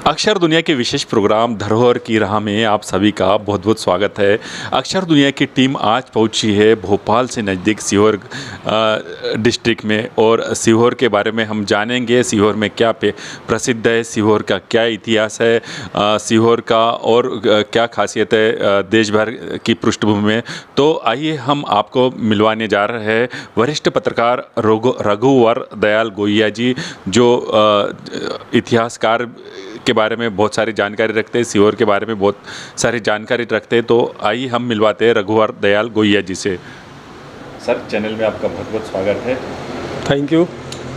अक्षर दुनिया के विशेष प्रोग्राम धरोहर की राह में आप सभी का बहुत बहुत स्वागत है। अक्षर दुनिया की टीम आज पहुंची है भोपाल से नज़दीक सीहोर डिस्ट्रिक्ट में, और सीहोर के बारे में हम जानेंगे। सीहोर में क्या प्रसिद्ध है, सीहोर का क्या इतिहास है, सीहोर का और क्या खासियत है देश भर की पृष्ठभूमि में। तो आइए हम आपको मिलवाने जा रहे हैं वरिष्ठ पत्रकार रघुवर दयाल गोहिया जी, जो इतिहासकार के बारे में बहुत सारी जानकारी रखते हैं, सीहोर के बारे में बहुत सारी जानकारी रखते हैं। तो आइए हम मिलवाते हैं रघुवर दयाल गोहिया जी से। सर, चैनल में आपका बहुत बहुत स्वागत है। Thank you.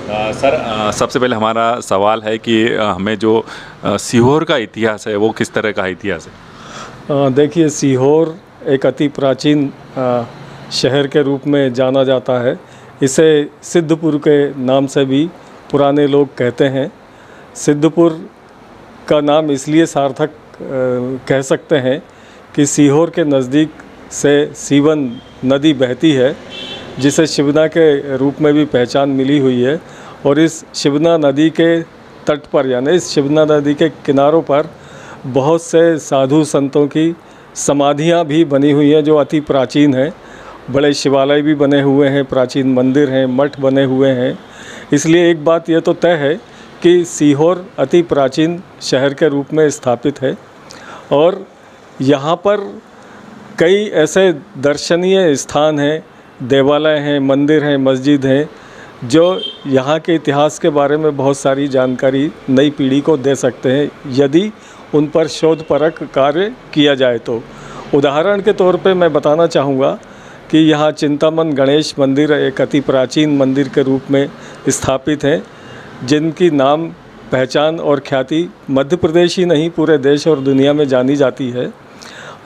सर, सबसे पहले हमारा सवाल है कि हमें जो सीहोर का इतिहास है वो किस तरह का इतिहास है? देखिए, सीहोर एक अति प्राचीन शहर के रूप में जाना जाता है। इसे सिद्धपुर के नाम से भी पुराने लोग कहते हैं। सिद्धपुर का नाम इसलिए सार्थक कह सकते हैं कि सीहोर के नज़दीक से सीवन नदी बहती है, जिसे शिवना के रूप में भी पहचान मिली हुई है। और इस शिवना नदी के तट पर, यानी इस शिवना नदी के किनारों पर बहुत से साधु संतों की समाधियां भी बनी हुई हैं, जो अति प्राचीन हैं। बड़े शिवालय भी बने हुए हैं, प्राचीन मंदिर हैं, मठ बने हुए हैं। इसलिए एक बात यह तो तय है कि सीहोर अति प्राचीन शहर के रूप में स्थापित है। और यहाँ पर कई ऐसे दर्शनीय स्थान हैं, देवालय हैं, मंदिर हैं, मस्जिद हैं, जो यहाँ के इतिहास के बारे में बहुत सारी जानकारी नई पीढ़ी को दे सकते हैं, यदि उन पर शोधपरक कार्य किया जाए तो। उदाहरण के तौर पे मैं बताना चाहूँगा कि यहाँ चिंतामन गणेश मंदिर एक अति प्राचीन मंदिर के रूप में स्थापित है, जिनकी नाम पहचान और ख्याति मध्य प्रदेश ही नहीं पूरे देश और दुनिया में जानी जाती है।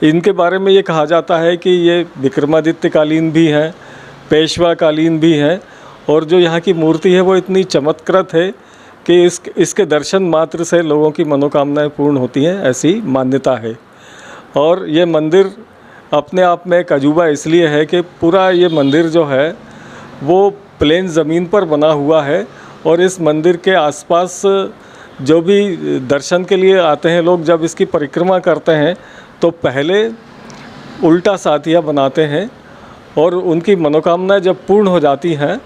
इनके बारे में ये कहा जाता है कि ये विक्रमादित्य कालीन भी हैं, पेशवा कालीन भी हैं, और जो यहाँ की मूर्ति है वो इतनी चमत्कृत है कि इसके दर्शन मात्र से लोगों की मनोकामनाएं पूर्ण होती हैं, ऐसी मान्यता है। और ये मंदिर अपने आप में एक अजूबा इसलिए है कि पूरा ये मंदिर जो है वो प्लेन ज़मीन पर बना हुआ है, और इस मंदिर के आसपास जो भी दर्शन के लिए आते हैं लोग, जब इसकी परिक्रमा करते हैं तो पहले उल्टा साथिया बनाते हैं, और उनकी मनोकामनाएं जब पूर्ण हो जाती हैं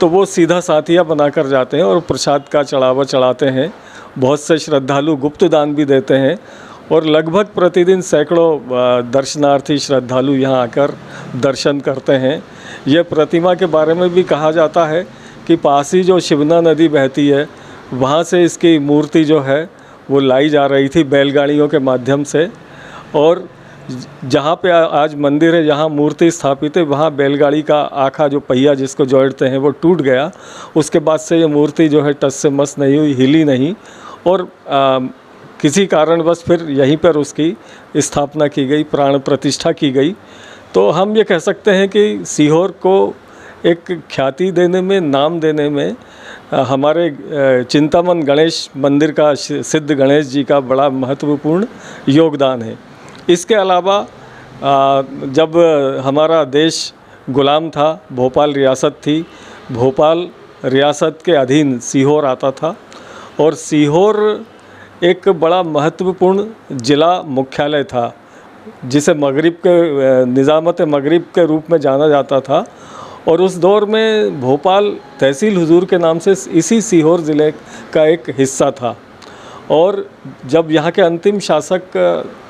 तो वो सीधा साथिया बनाकर जाते हैं और प्रसाद का चढ़ावा चढ़ाते हैं। बहुत से श्रद्धालु गुप्त दान भी देते हैं, और लगभग प्रतिदिन सैकड़ों दर्शनार्थी श्रद्धालु यहाँ आकर दर्शन करते हैं। यह प्रतिमा के बारे में भी कहा जाता है कि पास ही जो शिवना नदी बहती है, वहाँ से इसकी मूर्ति जो है वो लाई जा रही थी बैलगाड़ियों के माध्यम से। और जहाँ पे आज मंदिर है, जहाँ मूर्ति स्थापित है, वहाँ बैलगाड़ी का आखा, जो पहिया जिसको जोड़ते हैं, वो टूट गया। उसके बाद से ये मूर्ति जो है टस से मस नहीं हुई, हिली नहीं, और किसी कारणवश फिर यहीं पर उसकी स्थापना की गई, प्राण प्रतिष्ठा की गई। तो हम ये कह सकते हैं कि सीहोर को एक ख्याति देने में, नाम देने में हमारे चिंतामन गणेश मंदिर का, सिद्ध गणेश जी का बड़ा महत्वपूर्ण योगदान है। इसके अलावा जब हमारा देश गुलाम था, भोपाल रियासत थी, भोपाल रियासत के अधीन सीहोर आता था, और सीहोर एक बड़ा महत्वपूर्ण ज़िला मुख्यालय था, जिसे मगरिब के निज़ामत मगरिब के रूप में जाना जाता था। और उस दौर में भोपाल तहसील हुजूर के नाम से इसी सीहोर ज़िले का एक हिस्सा था। और जब यहाँ के अंतिम शासक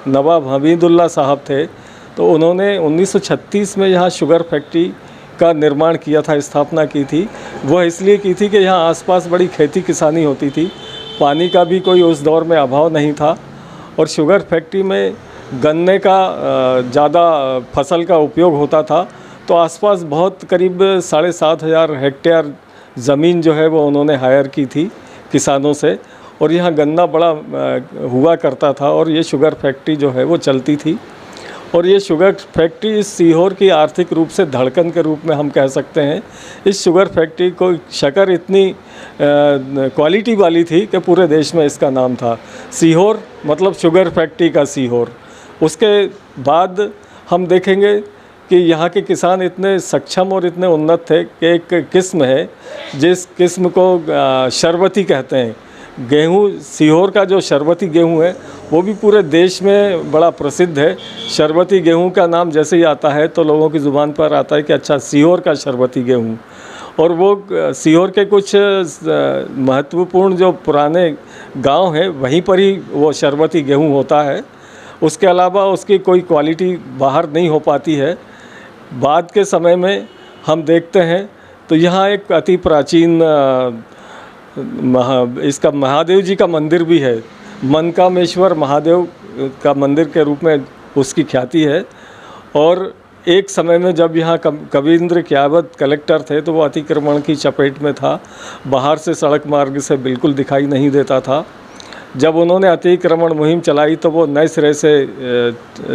नवाब हमीदुल्लाह साहब थे, तो उन्होंने 1936 में यहाँ शुगर फैक्ट्री का निर्माण किया था, स्थापना की थी। वह इसलिए की थी कि यहाँ आसपास बड़ी खेती किसानी होती थी, पानी का भी कोई उस दौर में अभाव नहीं था, और शुगर फैक्ट्री में गन्ने का ज़्यादा फसल का उपयोग होता था। तो आसपास बहुत करीब 7,500 हेक्टेयर ज़मीन जो है वो उन्होंने हायर की थी किसानों से, और यहाँ गन्ना बड़ा हुआ करता था, और ये शुगर फैक्ट्री जो है वो चलती थी। और ये शुगर फैक्ट्री इस सीहोर की आर्थिक रूप से धड़कन के रूप में हम कह सकते हैं। इस शुगर फैक्ट्री को शक्कर इतनी क्वालिटी वाली थी कि पूरे देश में इसका नाम था। सीहोर मतलब शुगर फैक्ट्री का सीहोर। उसके बाद हम देखेंगे कि यहाँ के किसान इतने सक्षम और इतने उन्नत थे कि एक किस्म है जिस किस्म को शरबती कहते हैं, गेहूँ, सीहोर का जो शरबती गेहूँ है वो भी पूरे देश में बड़ा प्रसिद्ध है। शरबती गेहूँ का नाम जैसे ही आता है तो लोगों की ज़ुबान पर आता है कि अच्छा सीहोर का शरबती गेहूँ। और वो सीहोर के कुछ महत्वपूर्ण जो पुराने गांव हैं वहीं पर ही वो शरबती गेहूँ होता है। उसके अलावा उसकी कोई क्वालिटी बाहर नहीं हो पाती है। बाद के समय में हम देखते हैं तो यहाँ एक अति प्राचीन इसका महादेव जी का मंदिर भी है। मनकामेश्वर महादेव का मंदिर के रूप में उसकी ख्याति है। और एक समय में जब यहाँ कविंद्र कियावत कलेक्टर थे तो वो अतिक्रमण की चपेट में था, बाहर से सड़क मार्ग से बिल्कुल दिखाई नहीं देता था। जब उन्होंने अतिक्रमण मुहिम चलाई तो वो नए सिरे से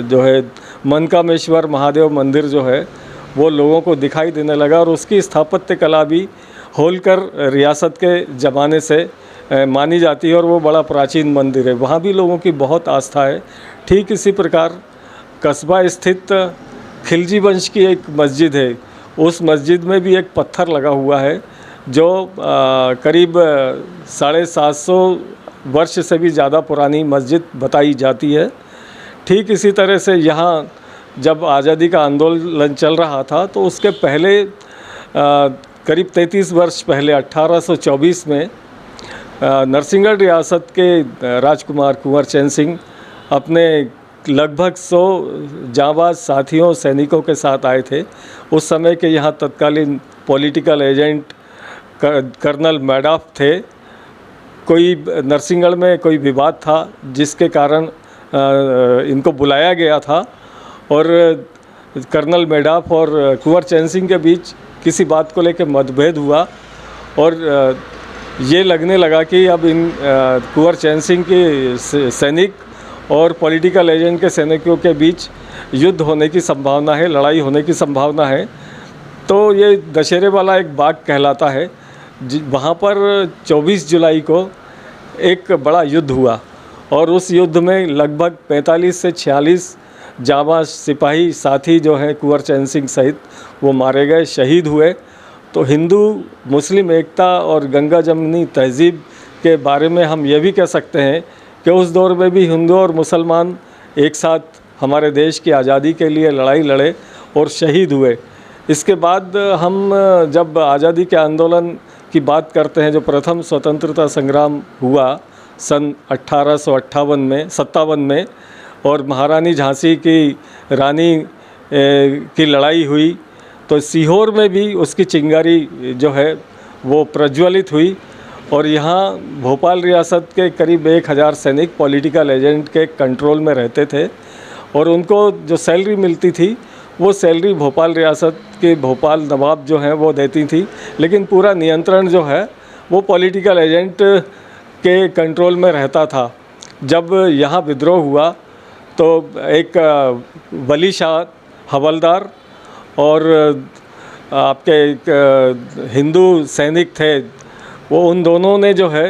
जो है मनकामेश्वर महादेव मंदिर जो है वो लोगों को दिखाई देने लगा। और उसकी स्थापत्य कला भी होलकर रियासत के ज़माने से मानी जाती है और वो बड़ा प्राचीन मंदिर है। वहाँ भी लोगों की बहुत आस्था है। ठीक इसी प्रकार कस्बा स्थित खिलजी वंश की एक मस्जिद है। उस मस्जिद में भी एक पत्थर लगा हुआ है जो करीब 750 वर्ष से भी ज़्यादा पुरानी मस्जिद बताई जाती है। ठीक इसी तरह से यहाँ जब आज़ादी का आंदोलन चल रहा था तो उसके पहले करीब 33 वर्ष पहले 1824 में नरसिंहगढ़ रियासत के राजकुमार कुंवर चैन सिंह अपने लगभग 100 जांबाज साथियों सैनिकों के साथ आए थे। उस समय के यहाँ तत्कालीन पॉलिटिकल एजेंट कर्नल मैडाफ थे। कोई नरसिंहगढ़ में कोई विवाद था जिसके कारण इनको बुलाया गया था और कर्नल मैडाफ और कुंवर चैन सिंह के बीच किसी बात को लेकर मतभेद हुआ और ये लगने लगा कि अब इन कुंवर चैन सिंह के सैनिक और पॉलिटिकल एजेंट के सैनिकों के बीच युद्ध होने की संभावना है, लड़ाई होने की संभावना है। तो ये दशहरे वाला एक बाग कहलाता है। वहाँ पर 24 जुलाई को एक बड़ा युद्ध हुआ और उस युद्ध में लगभग 45 से 46 जांबाज सिपाही साथी जो हैं कुंवर चैन सिंह सहित वो मारे गए, शहीद हुए। तो हिंदू मुस्लिम एकता और गंगा जमनी तहज़ीब के बारे में हम ये भी कह सकते हैं कि उस दौर में भी हिंदू और मुसलमान एक साथ हमारे देश की आज़ादी के लिए लड़ाई लड़े और शहीद हुए। इसके बाद हम जब आज़ादी के आंदोलन की बात करते हैं, जो प्रथम स्वतंत्रता संग्राम हुआ सन 1857 में और महारानी झांसी की रानी की लड़ाई हुई, तो सीहोर में भी उसकी चिंगारी जो है वो प्रज्वलित हुई। और यहाँ भोपाल रियासत के करीब 1000 सैनिक पॉलिटिकल एजेंट के कंट्रोल में रहते थे और उनको जो सैलरी मिलती थी वो सैलरी भोपाल रियासत के भोपाल नवाब जो हैं वो देती थी, लेकिन पूरा नियंत्रण जो है वो पॉलिटिकल एजेंट के कंट्रोल में रहता था। जब यहाँ विद्रोह हुआ तो एक वली शाह हवलदार और आपके एक हिंदू सैनिक थे, वो उन दोनों ने जो है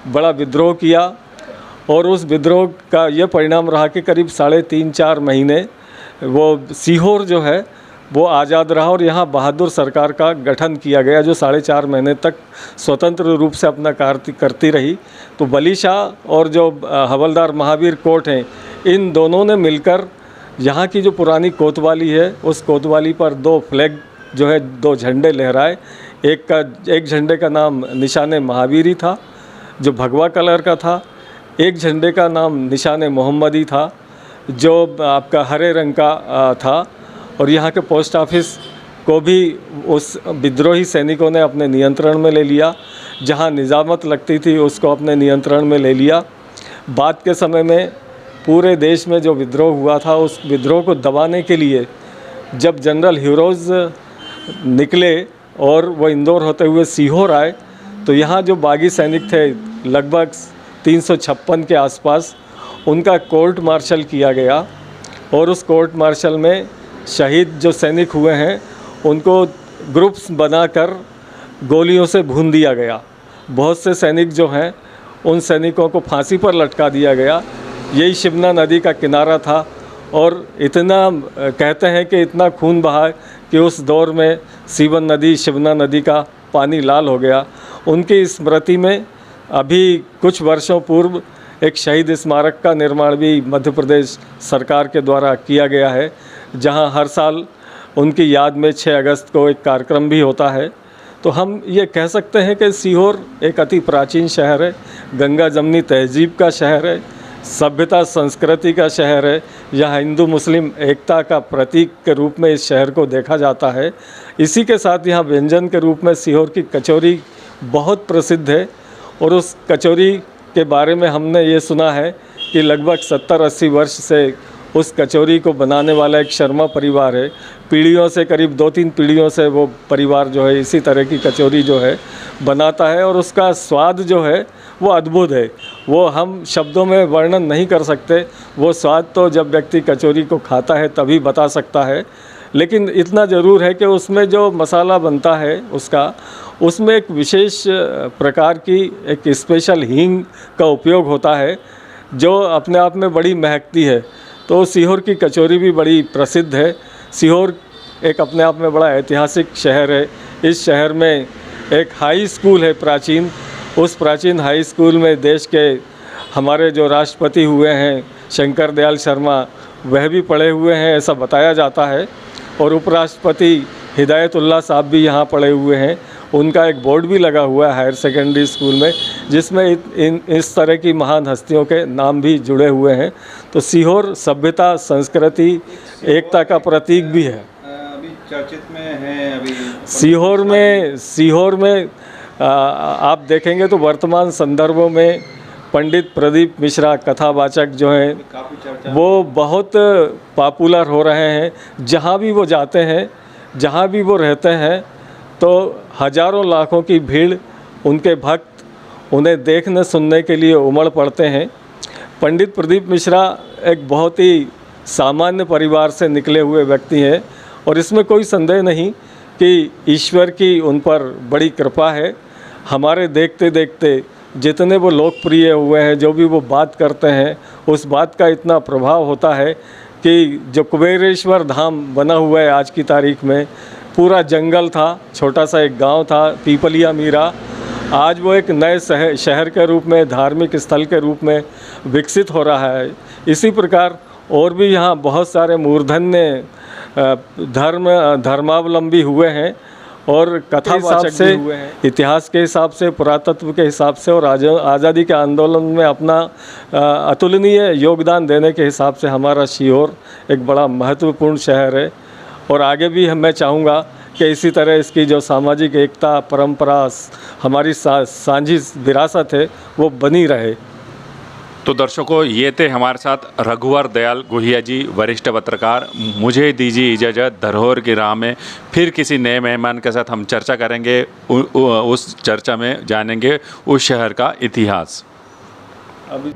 बड़ा विद्रोह किया और उस विद्रोह का ये परिणाम रहा कि करीब 3.5-4 महीने वो सीहोर जो है वो आज़ाद रहा और यहाँ बहादुर सरकार का गठन किया गया जो 4.5 महीने तक स्वतंत्र रूप से अपना कार्य करती रही। तो वली शाह और जो हवलदार महावीर कोट हैं, इन दोनों ने मिलकर यहाँ की जो पुरानी कोतवाली है उस कोतवाली पर 2 फ्लैग जो है 2 झंडे लहराए। एक झंडे का नाम निशाने महावीरी था जो भगवा कलर का था, एक झंडे का नाम निशाने मोहम्मदी था जो आपका हरे रंग का था। और यहाँ के पोस्ट ऑफिस को भी उस विद्रोही सैनिकों ने अपने नियंत्रण में ले लिया, जहाँ निजामत लगती थी उसको अपने नियंत्रण में ले लिया। बाद के समय में पूरे देश में जो विद्रोह हुआ था उस विद्रोह को दबाने के लिए जब जनरल हीरोज़ निकले और वो इंदौर होते हुए सीहोर आए, तो यहाँ जो बागी सैनिक थे लगभग 356 के आसपास, उनका कोर्ट मार्शल किया गया और उस कोर्ट मार्शल में शहीद जो सैनिक हुए हैं उनको ग्रुप्स बनाकर गोलियों से भून दिया गया। बहुत से सैनिक जो हैं उन सैनिकों को फांसी पर लटका दिया गया। यही शिवना नदी का किनारा था और इतना कहते हैं कि इतना खून बहा कि उस दौर में शिवना नदी का पानी लाल हो गया। उनकी स्मृति में अभी कुछ वर्षों पूर्व एक शहीद स्मारक का निर्माण भी मध्य प्रदेश सरकार के द्वारा किया गया है, जहां हर साल उनकी याद में 6 अगस्त को एक कार्यक्रम भी होता है। तो हम ये कह सकते हैं कि सीहोर एक अति प्राचीन शहर है, गंगा जमनी तहजीब का शहर है, सभ्यता संस्कृति का शहर है। यहाँ हिंदू मुस्लिम एकता का प्रतीक के रूप में इस शहर को देखा जाता है। इसी के साथ यहाँ व्यंजन के रूप में सीहोर की कचौरी बहुत प्रसिद्ध है, और उस कचौरी के बारे में हमने ये सुना है कि लगभग 70-80 वर्ष से उस कचौरी को बनाने वाला एक शर्मा परिवार है। पीढ़ियों से, करीब 2-3 पीढ़ियों से वो परिवार जो है इसी तरह की कचौरी जो है बनाता है, और उसका स्वाद जो है वो अद्भुत है। वो हम शब्दों में वर्णन नहीं कर सकते। वो स्वाद तो जब व्यक्ति कचौरी को खाता है तभी बता सकता है। लेकिन इतना ज़रूर है कि उसमें जो मसाला बनता है उसमें एक विशेष प्रकार की एक स्पेशल हींग का उपयोग होता है, जो अपने आप में बड़ी महकती है। तो सीहोर की कचौरी भी बड़ी प्रसिद्ध है। सीहोर एक अपने आप में बड़ा ऐतिहासिक शहर है। इस शहर में एक हाई स्कूल है प्राचीन। उस प्राचीन हाई स्कूल में देश के हमारे जो राष्ट्रपति हुए हैं शंकर दयाल शर्मा, वह भी पढ़े हुए हैं ऐसा बताया जाता है। और उपराष्ट्रपति हिदायतुल्लाह साहब भी यहाँ पढ़े हुए हैं। उनका एक बोर्ड भी लगा हुआ है हायर सेकेंडरी स्कूल में, जिसमें इस तरह की महान हस्तियों के नाम भी जुड़े हुए हैं। तो सीहोर सभ्यता संस्कृति एकता का प्रतीक भी है। अभी चर्चित में है अभी सीहोर में आप देखेंगे तो वर्तमान संदर्भों में पंडित प्रदीप मिश्रा कथावाचक जो हैं काफ़ी चर्चा वो बहुत पॉपुलर हो रहे हैं। जहाँ भी वो जाते हैं, जहाँ भी वो रहते हैं, तो हजारों लाखों की भीड़, उनके भक्त उन्हें देखने सुनने के लिए उमड़ पड़ते हैं। पंडित प्रदीप मिश्रा एक बहुत ही सामान्य परिवार से निकले हुए व्यक्ति हैं, और इसमें कोई संदेह नहीं कि ईश्वर की उन पर बड़ी कृपा है। हमारे देखते देखते जितने वो लोकप्रिय हुए हैं, जो भी वो बात करते हैं, उस बात का इतना प्रभाव होता है कि जो कुबेरेश्वर धाम बना हुआ है आज की तारीख में, पूरा जंगल था, छोटा सा एक गांव था पीपलिया मीरा, आज वो एक नए शहर के रूप में, धार्मिक स्थल के रूप में विकसित हो रहा है। इसी प्रकार और भी यहाँ बहुत सारे मूर्धन्य धर्मावलंबी हुए हैं, और कथावाचक से, इतिहास के हिसाब से, पुरातत्व के हिसाब से, और आज़ादी के आंदोलन में अपना अतुलनीय योगदान देने के हिसाब से हमारा सीहोर एक बड़ा महत्वपूर्ण शहर है। और आगे भी मैं चाहूँगा कि इसी तरह इसकी जो सामाजिक एकता, परंपरा, हमारी साझी विरासत है, वो बनी रहे। तो दर्शकों, ये थे हमारे साथ रघुवर दयाल गुहिया जी, वरिष्ठ पत्रकार। मुझे दीजिए इजाज़त। धरोहर की राह में फिर किसी नए मेहमान के साथ हम चर्चा करेंगे। उस चर्चा में जानेंगे उस शहर का इतिहास। अभी